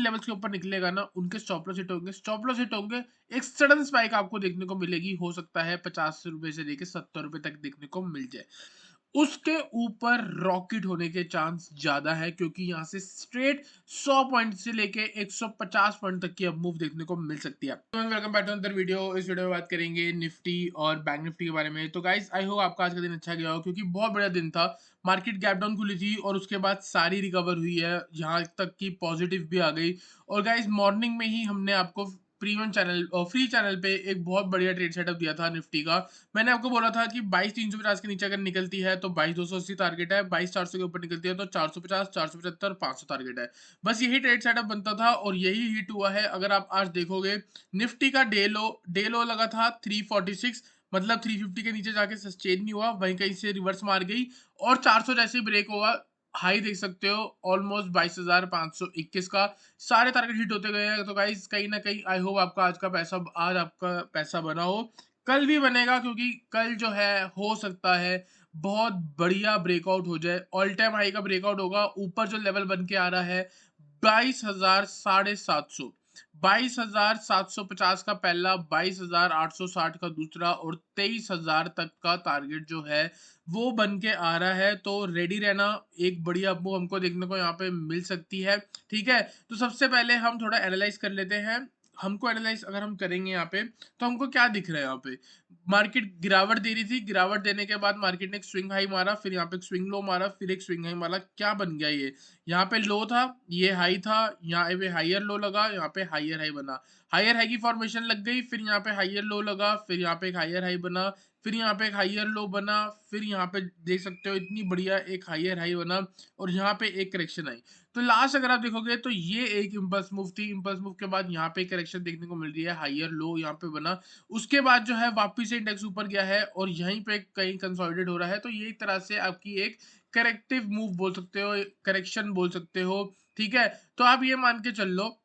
Levels के ऊपर निकलेगा ना, उनके स्टॉप लॉस हिट होंगे, स्टॉप लॉस हिट होंगे, एक सडन स्पाइक आपको देखने को मिलेगी, हो सकता है 50 रुपए से लेके 70 रुपए तक देखने को मिल जाए। उसके ऊपर रॉकेट होने के चांस ज्यादा है, क्योंकि यहाँ से स्ट्रेट 100 पॉइंट से लेके 150 पॉइंट तक की अब मूव देखने को मिल सकती है। Welcome back to another video. इस वीडियो में बात करेंगे निफ्टी और बैंक निफ्टी के बारे में। तो गाइस, आई होप आपका आज का दिन अच्छा गया हो, क्योंकि बहुत बड़ा दिन था। मार्केट गैप डाउन खुली थी और उसके बाद सारी रिकवर हुई है, यहाँ तक कि पॉजिटिव भी आ गई। और गाइस, मॉर्निंग में ही हमने आपको प्रीमियम चैनल और फ्री चैनल पे एक बहुत बढ़िया ट्रेड सेटअप दिया था निफ्टी का। मैंने आपको बोला था कि 22,350 के नीचे अगर निकलती है तो 22,280 टारगेट है, 22,400 के ऊपर निकलती है तो 450, 475, 500 टारगेट है। बस यही ट्रेड सेटअप बनता था और यही हिट हुआ है। अगर आप आज देखोगे, निफ्टी का डे लो लगा था 346, मतलब 350 के नीचे जाके सस्टेन नहीं हुआ, वहीं कहीं से रिवर्स मार गई और 400 जैसे ही ब्रेक हुआ, हाई देख सकते हो ऑलमोस्ट 22,521 का। सारे टारगेट हिट होते गए हैं। तो गाइस, कहीं ना कहीं आई होप आपका आज आपका पैसा बना हो, कल भी बनेगा, क्योंकि कल जो है हो सकता है बहुत बढ़िया ब्रेकआउट हो जाए, ऑल टाइम हाई का ब्रेकआउट होगा। ऊपर जो लेवल बन के आ रहा है 22,750, 22,750 का पहला, 22,860 का दूसरा और 23,000 तक का टारगेट जो है वो बन के आ रहा है। तो रेडी रहना, एक बढ़िया मूव हमको देखने को यहाँ पे मिल सकती है। ठीक है, तो सबसे पहले हम थोड़ा एनालाइज कर लेते हैं। हमको एनालाइज अगर हम करेंगे यहाँ पे, तो हमको क्या दिख रहा है। यहाँ पे मार्केट गिरावट दे रही थी, गिरावट देने के बाद मार्केट ने एक स्विंग हाई मारा, फिर यहाँ पे एक स्विंग लो मारा, फिर एक स्विंग हाई मारा। क्या बन गया ये, यहाँ पे लो था, ये हाई था, यहाँ पे हाइयर लो लगा, यहाँ पे हाइयर हाई बना, हाइयर हाई की फॉर्मेशन लग गई, फिर यहाँ पे हाइयर लो लगा, फिर यहाँ पे एक हाइयर हाई बना, फिर यहाँ पे एक हाइयर लो बना, फिर यहाँ पे देख सकते हो इतनी बढ़िया एक हाइयर हाई बना और यहाँ पे एक करेक्शन आई। तो लास्ट अगर आप देखोगे तो ये एक इम्पल्स मूव थी। इम्पल्स मूव के बाद यहाँ पे करेक्शन देखने को मिल रही है, हाइयर लो यहाँ पे बना, उसके बाद जो है वापिस से इंडेक्स ऊपर गया है और यहीं पे कहीं कंसोलिडेट हो रहा है। तो ये एक तरह से आपकी एक करेक्टिव मूव बोल सकते हो, करेक्शन बोल सकते हो। ठीक है, तो आप ये मान के चल लो,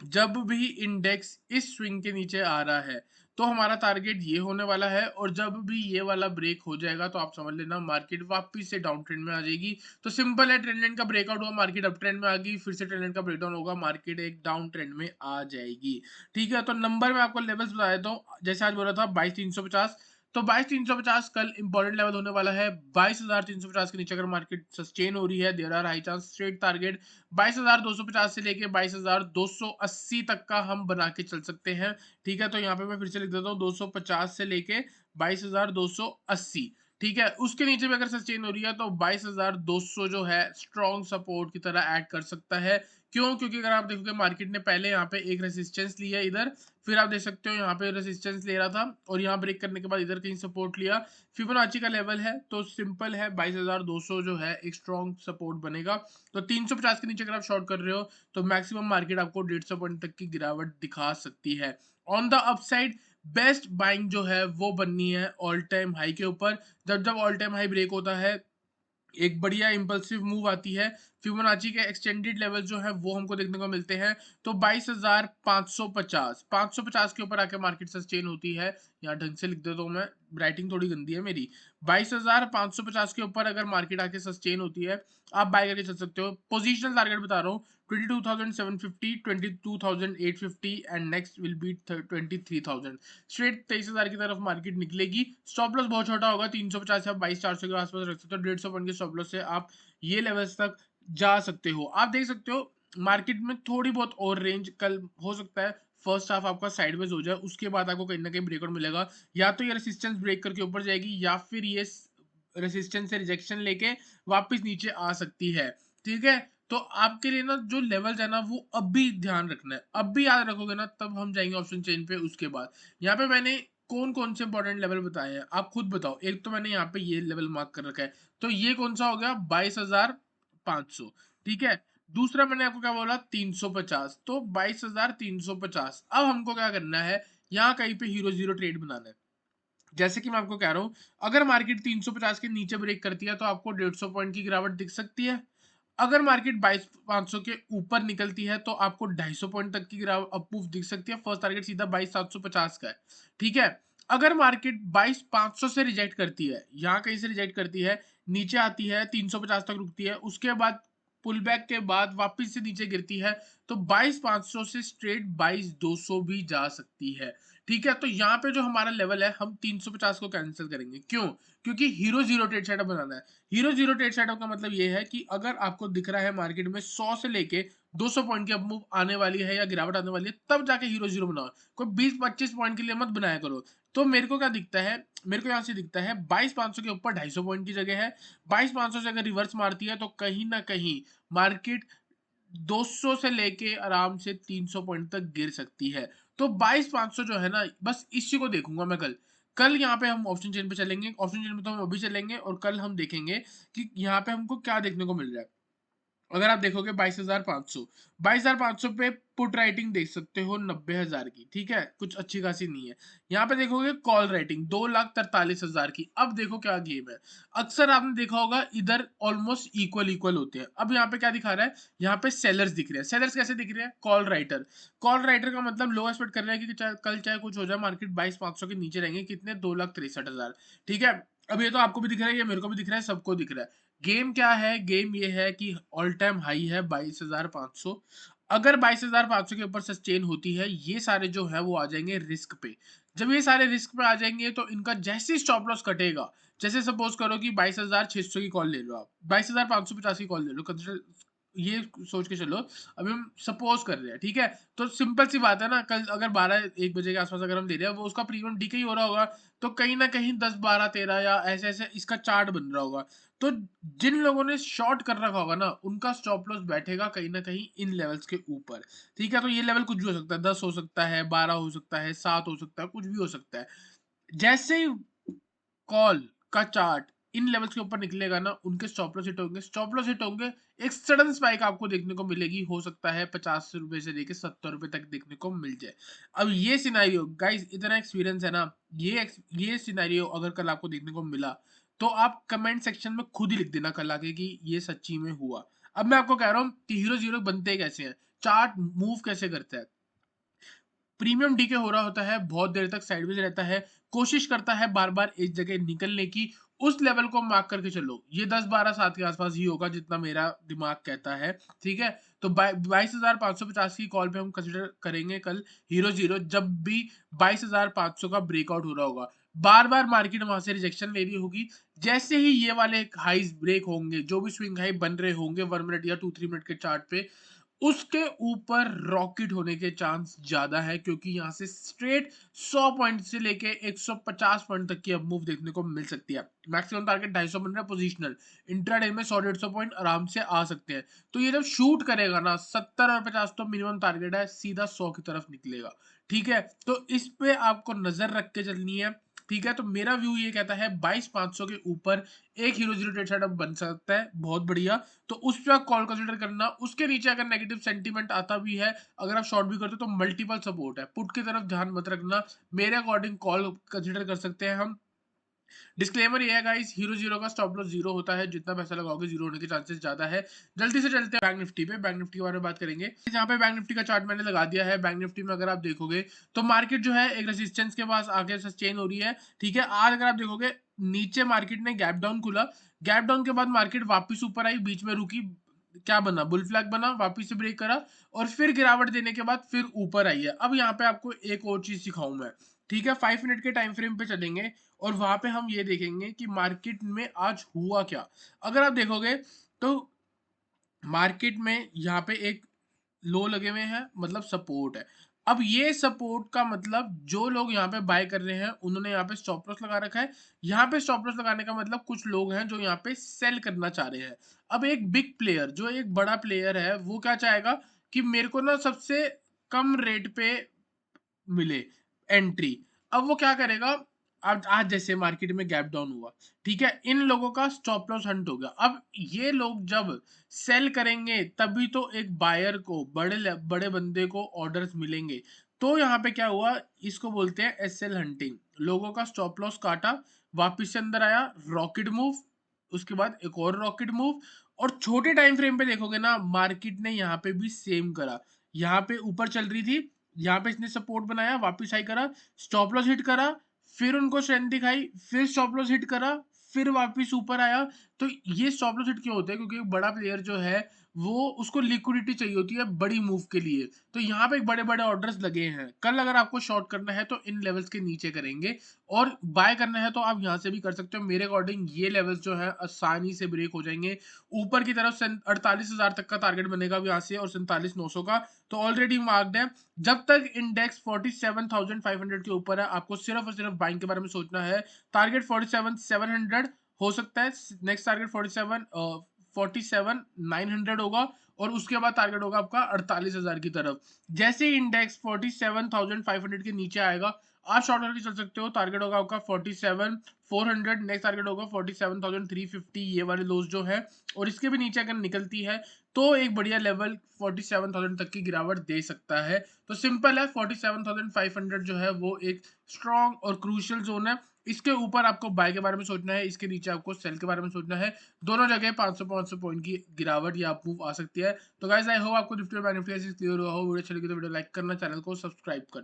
जब भी इंडेक्स इस स्विंग के नीचे आ रहा है तो हमारा टारगेट ये होने वाला है, और जब भी ये वाला ब्रेक हो जाएगा तो आप समझ लेना मार्केट वापस से डाउन ट्रेंड में आ जाएगी। तो सिंपल है, ट्रेंड लाइन का ब्रेकआउट हुआ, मार्केट अप ट्रेंड में आ गई, फिर से ट्रेंड लाइन का ब्रेकडाउन होगा, मार्केट एक डाउन ट्रेंड में आ जाएगी। ठीक है, तो नंबर में आपको लेवल्स बता देता हूँ। जैसे आज बोला था 22,350, तो 22,350 कल इंपॉर्टेंट लेवल होने वाला है। 22,350 के नीचे अगर मार्केट सस्टेन हो रही है, there are high chance straight target 22,250 से लेके 22,280 तक का हम बना के चल सकते हैं। ठीक है, तो यहाँ पे मैं फिर से लिख देता हूँ 250 से लेके 22,280। ठीक है, उसके नीचे भी अगर सस्टेन हो रही है तो 22,200 जो है स्ट्रॉन्ग सपोर्ट की तरह ऐड कर सकता है। क्यों? क्योंकि अगर आप देखोगे मार्केट ने पहले यहाँ पे एक रेसिस्टेंस लिया इधर, फिर आप देख सकते हो यहाँ पे रेसिस्टेंस ले रहा था और यहाँ ब्रेक करने के बाद इधर कहीं सपोर्ट लिया, फिबोनाची का लेवल है। तो सिंपल है, 22,200 जो है एक स्ट्रॉन्ग सपोर्ट बनेगा। तो 350 के नीचे अगर आप शॉर्ट कर रहे हो तो मैक्सिमम मार्केट आपको 150 पॉइंट तक की गिरावट दिखा सकती है। On the upside best buying जो है वो बननी है ऑल टाइम हाई के ऊपर। जब जब ऑल टाइम हाई ब्रेक होता है, एक बढ़िया इंपल्सिव मूव आती है, फिबोनाची के एक्सटेंडेड लेवल जो है वो हमको देखने को मिलते हैं। तो 22,550, 550 के ऊपर आके मार्केट सस्टेन होती है। यहाँ ढंग से लिख देता हूँ मैं, राइटिंग थोड़ी गंदी है मेरी। 22,550 के ऊपर अगर मार्केट आके सस्टेन होती है, आप बाय करके चल सकते हो। पोजिशनल टारगेट बता रहा हूँ, 22,750, 22,850 and next will be 23,000। Straight 23,000 की तरफ मार्केट निकलेगी। स्टॉप लॉस बहुत छोटा होगा, 350 या 22,400 के आसपास रख सकते हो। 150 पॉइंट के स्टॉप लॉस से आप ये लेवल्स तक जा सकते हो। आप देख सकते हो मार्केट में थोड़ी बहुत और रेंज कल हो सकता है, फर्स्ट हाफ आपका साइडवेज हो जाए, उसके बाद आपको कहीं ना कहीं ब्रेकआउट मिलेगा। या तो ये रेसिस्टेंस ब्रेक करके ऊपर जाएगी, या फिर ये रेसिस्टेंस से रिजेक्शन लेके वापस नीचे आ सकती है। ठीक है, तो आपके लिए ना जो लेवल है ना वो अभी ध्यान रखना है, अभी याद रखोगे ना तब हम जाएंगे ऑप्शन चेन पे। उसके बाद यहाँ पे मैंने कौन कौन से इंपॉर्टेंट लेवल बताए हैं आप खुद बताओ। एक तो मैंने यहाँ पे ये लेवल मार्क कर रखा है, तो ये कौन सा हो गया, 22,500। ठीक है, दूसरा मैंने आपको क्या बोला, 350, तो 22,350। अब हमको क्या करना है, यहाँ कहीं पे हीरो जीरो ट्रेड बनाना है। जैसे कि मैं आपको कह रहा हूं, अगर मार्केट 350 के नीचे ब्रेक करती है तो आपको 150 पॉइंट की गिरावट दिख सकती है। अगर मार्केट 22,500 के ऊपर निकलती है तो आपको 250 पॉइंट तक की गिरावट अप दिख सकती है। फर्स्ट टारगेट सीधा 22,750 का है। ठीक है, अगर मार्केट 22,500 से रिजेक्ट करती है, यहाँ कहीं से रिजेक्ट करती है, नीचे आती है 350 तक रुकती है, उसके बाद पुल बैक के बाद वापस से नीचे गिरती है तो 22,500 से स्ट्रेट 22,200 भी जा सकती है। ठीक है, तो यहाँ पे जो हमारा लेवल है हम 350 को कैंसिल करेंगे। क्यों? क्योंकि हीरो जीरो ट्रेड सेटअप बनाना है। हीरो जीरो ट्रेड सेटअप का मतलब ये है कि अगर आपको दिख रहा है मार्केट में 100 से लेके 200 पॉइंट की अप मूव आने वाली है या गिरावट आने वाली है, तब जाके हीरो जीरो बनाओ। कोई 20-25 पॉइंट के लिए मत बनाया करो। तो मेरे को क्या दिखता है, मेरे को यहाँ से दिखता है 22,500 के ऊपर 250 पॉइंट की जगह है। 22,500 से अगर रिवर्स मारती है तो कहीं ना कहीं मार्केट 200 से लेके आराम से 300 पॉइंट तक गिर सकती है। तो 22,500 जो है ना, बस इसी को देखूंगा मैं कल। कल यहाँ पे हम ऑप्शन चेन पे चलेंगे, ऑप्शन चेन में तो हम अभी चलेंगे और कल हम देखेंगे कि यहाँ पे हमको क्या देखने को मिल रहा है। अगर आप देखोगे 22,500 पे पुट राइटिंग देख सकते हो 90,000 की। ठीक है, कुछ अच्छी खासी नहीं है। यहाँ पे देखोगे कॉल राइटिंग 2,43,000 की। अब देखो क्या गेम है, अक्सर आपने देखा होगा इधर ऑलमोस्ट इक्वल इक्वल होते हैं। अब यहाँ पे क्या दिखा रहा है, यहाँ पे सेलर्स दिख रहे हैं। सेलर्स कैसे दिख रहे हैं? कॉल राइटर का मतलब लो एक्सपेक्ट कर रहे हैं कि कल चाहे कुछ हो जाए, मार्केट 22,500 के नीचे रहेंगे। कितने? 2,63,000। ठीक है, अब ये तो आपको भी दिख रहा है, ये मेरे को भी दिख रहा है, सबको दिख रहा है। गेम क्या है? गेम ये है कि ऑल टाइम हाई है 22,500। अगर 22,500 के ऊपर सस्टेन होती है, ये सारे जो है वो आ जाएंगे रिस्क पे। जब ये सारे रिस्क पे आ जाएंगे तो इनका जैसे स्टॉप लॉस कटेगा, जैसे सपोज करो कि 22,600 की कॉल ले लो, आप 22,550 की कॉल ले लो, कंसिडर ये सोच के चलो। अभी हम सपोज कर रहे हैं, ठीक है, तो सिंपल सी बात है ना, कल अगर 12-1 बजे के आसपास अगर हम ले रहे हैं, वो उसका प्रीमियम डीके ही हो रहा होगा, तो कहीं ना कहीं 10-12-13 या ऐसे ऐसे इसका चार्ट बन रहा होगा। तो जिन लोगों ने शॉर्ट कर रखा होगा ना, उनका स्टॉप लॉस बैठेगा कहीं ना कहीं इन लेवल्स के ऊपर। ठीक है, तो ये लेवल कुछ भी हो सकता है, 10 हो सकता है, 12 हो सकता है, 7 हो सकता है, कुछ भी हो सकता है। जैसे ही कॉल का चार्ट इन लेवल्स के ऊपर निकलेगा ना, उनके स्टॉप लॉस हिट होंगे। स्टॉप लॉस हिट होंगे, एक सडन स्पाइक आपको देखने को मिलेगी। हो सकता है 50 रुपए से लेके 70 रुपए तक देखने को मिल जाए। अब ये सिनेरियो गाइस, इतना एक्सपीरियंस है ना, ये सिनेरियो अगर कल आपको देखने को मिला, तो आप कमेंट सेक्शन में खुद ही लिख देना कल आके कि ये सच्ची में हुआ। अब मैं आपको कह रहा हूँ कि हीरो जीरो बनते कैसे हैं, चार्ट मूव कैसे करता है। प्रीमियम डीके हो रहा होता है, बहुत देर तक साइडवेज रहता है, कोशिश करता है बार बार इस जगह निकलने की। उस लेवल को मार्क करके चलो, ये 10-12-7 के आसपास ही होगा जितना मेरा दिमाग कहता है। ठीक है, तो 22,550 की कॉल पे हम कंसिडर करेंगे कल हीरो जीरो, जब भी 22,500 का ब्रेकआउट हो रहा होगा। बार बार मार्केट वहां से रिजेक्शन ले रही होगी। जैसे ही ये वाले हाइज ब्रेक होंगे, जो भी स्विंग हाई बन रहे होंगे 1 मिनट या 2-3 मिनट के चार्ट पे, उसके ऊपर रॉकेट होने के चांस ज्यादा है, क्योंकि यहाँ से स्ट्रेट 100 पॉइंट से लेके 150 पॉइंट तक की अब मूव देखने को मिल सकती है। मैक्सिमम टारगेट 250 बन रहा है पोजिशनल, इंट्राडे में 100-150 पॉइंट आराम से आ सकते हैं। तो ये जब शूट करेगा ना, 70 और 50 तो मिनिमम टारगेट है, सीधा 100 की तरफ निकलेगा। ठीक है, तो इस पे आपको नजर रख के चलनी है। ठीक है, तो मेरा व्यू ये कहता है 22,500 के ऊपर एक हीरो जीरो ट्रेड सेटअप बन सकता है, बहुत बढ़िया। तो उस पे आप कॉल कंसिडर करना। उसके नीचे अगर नेगेटिव सेंटीमेंट आता भी है, अगर आप शॉर्ट भी करते हो, तो मल्टीपल सपोर्ट है, पुट की तरफ ध्यान मत रखना। मेरे अकॉर्डिंग कॉल कंसिडर कर सकते हैं हम। डिस्क्लेमर ये है गाइस, हीरो जीरो का स्टॉप लॉस जीरो होता है, जितना पैसा लगाओगे जीरो होने के चांसेस ज्यादा है। जल्दी से चलते हैं बैंक निफ्टी पे। बैंक निफ्टी के बारे में बात करेंगे। यहाँ पे बैंक निफ्टी का चार्ट मैंने लगा दिया है। बैंक निफ्टी में अगर आप देखोगे तो मार्केट जो है एक रेजिस्टेंस के पास आके सस्टेन हो रही है। ठीक है, आज अगर आप देखोगे नीचे मार्केट ने गैप डाउन खुला, गैप डाउन के बाद मार्केट वापस ऊपर आई, बीच में रुकी, क्या बना? बुल फ्लैग बना, वापस से ब्रेक करा और फिर गिरावट देने के बाद फिर ऊपर आई है। अब यहाँ पे आपको एक और चीज सिखाऊं मैं। ठीक है, 5 मिनट के टाइम फ्रेम पे चलेंगे और वहां पे हम ये देखेंगे कि मार्केट में आज हुआ क्या। अगर आप देखोगे तो मार्केट में यहाँ पे एक लो लगे हुए हैं, मतलब सपोर्ट है। अब ये सपोर्ट का मतलब जो लोग यहाँ पे बाय कर रहे हैं, उन्होंने यहाँ पे स्टॉप लॉस लगा रखा है। यहाँ पे स्टॉप लॉस लगाने का मतलब कुछ लोग हैं जो यहाँ पे सेल करना चाह रहे हैं। अब एक बिग प्लेयर, जो एक बड़ा प्लेयर है, वो क्या चाहेगा कि मेरे को ना सबसे कम रेट पे मिले एंट्री। अब वो क्या करेगा? आज जैसे मार्केट में गैप डाउन हुआ, ठीक है, इन लोगों का स्टॉप लॉस हंट हो गया। अब ये लोग जब सेल करेंगे तभी तो एक बायर को, बड़े बंदे को ऑर्डर्स मिलेंगे। तो यहाँ पे क्या हुआ, इसको बोलते हैं एसएल हंटिंग। लोगों का स्टॉप लॉस काटा, वापिस से अंदर आया, रॉकेट मूव, उसके बाद एक और रॉकेट मूव। और छोटे टाइम फ्रेम पे देखोगे ना, मार्केट ने यहाँ पे भी सेम करा। यहाँ पे ऊपर चल रही थी, यहाँ पे इसने सपोर्ट बनाया, वापस हाई करा, स्टॉप लॉस हिट करा, फिर उनको स्ट्रेंथ दिखाई, फिर स्टॉप लॉस हिट करा, फिर वापस ऊपर आया। तो ये स्टॉप लॉस हिट क्यों होते हैं? क्योंकि एक बड़ा प्लेयर जो है वो उसको लिक्विडिटी चाहिए होती है बड़ी मूव के लिए। तो यहाँ पे एक बड़े-बड़े ऑर्डर्स लगे हैं। कल अगर आपको शॉर्ट करना है तो इन लेवल्स के नीचे करेंगे और बाय करना है तो आप यहाँ से भी कर सकते हो। मेरे अकॉर्डिंग ये लेवल्स जो है आसानी से ब्रेक हो जाएँगे। ऊपर की तरफ 48,000 तक का टारगेट बनेगा अब यहाँ से और 47,900 का तो ऑलरेडी मार्क्ड है। जब तक इंडेक्स 47,500 के ऊपर है, आपको सिर्फ और सिर्फ बाइंग के बारे में सोचना है। टारगेट 47,700 हो सकता है। नेक्स्ट टारगेट 47,900 होगा और उसके बाद टारगेट होगा आपका 48,000 की तरफ। जैसे ही इंडेक्स 47,500 के नीचे आएगा, आप शॉर्ट करके चल सकते हो। टारगेट होगा आपका 47,400, नेक्स्ट टारगेट होगा 47,350, ये वाले लोज जो है। और इसके भी नीचे अगर निकलती है तो एक बढ़िया लेवल 47,000 तक की गिरावट दे सकता है। तो सिंपल है, 47,500 जो है वो एक स्ट्रॉन्ग और क्रूशियल जोन है। इसके ऊपर आपको बाय के बारे में सोचना है, इसके नीचे आपको सेल के बारे में सोचना है। दोनों जगह 500-500 पॉइंट की गिरावट या अप मूव आ सकती है। तो गाइस आई होप आपको निफ्टी और बैंक निफ्टी क्लियर हुआ हो। वीडियो अच्छी लगी तो वीडियो लाइक करना, चैनल को सब्सक्राइब करना।